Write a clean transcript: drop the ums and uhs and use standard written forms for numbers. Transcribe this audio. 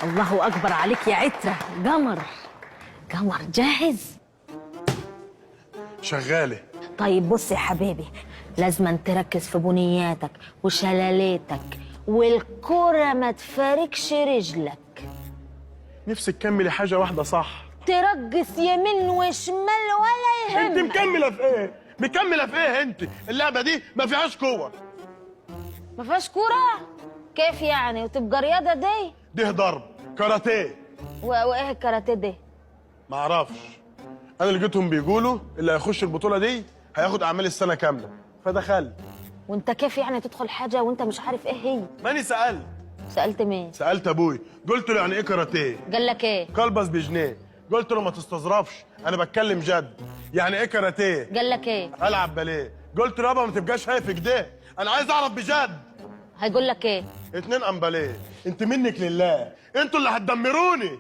الله اكبر عليك يا عترة. قمر قمر جاهز؟ شغاله. طيب بص يا حبيبي، لازم تركز في بنياتك وشلالاتك، والكرة ما تفارقش رجلك. نفسك تكملي حاجه واحده صح. ترقص يمين وشمال ولا يهمك. انت مكمله في ايه؟ مكمله في ايه انت؟ اللعبه دي ما فيهاش كور. ما فيهاش كرة؟ كيف يعني؟ وتبقى رياضة دي؟ ده ضرب كاراتيه. وايه الكاراتيه دي؟ ما اعرفش، انا لقيتهم بيقولوا اللي هيخش البطوله دي هياخد اعمال السنه كامله، فدخلت. وانت كيف يعني تدخل حاجة وانت مش عارف ايه هي؟ ماني سالت. سألت مين؟ سالت ابوي، قلت له يعني ايه كاراتيه؟ قال لك ايه؟ كلبس بجنيه. قلت له ما تستظرفش، انا بتكلم جد. يعني ايه كاراتيه؟ قال لك ايه؟ العب باليه. قلت له يابا ما تبقاش هايف كده، انا عايز اعرف بجد. هيقول لك ايه؟ 2 امباليه. انت منك لله، انتوا اللي هتدمروني.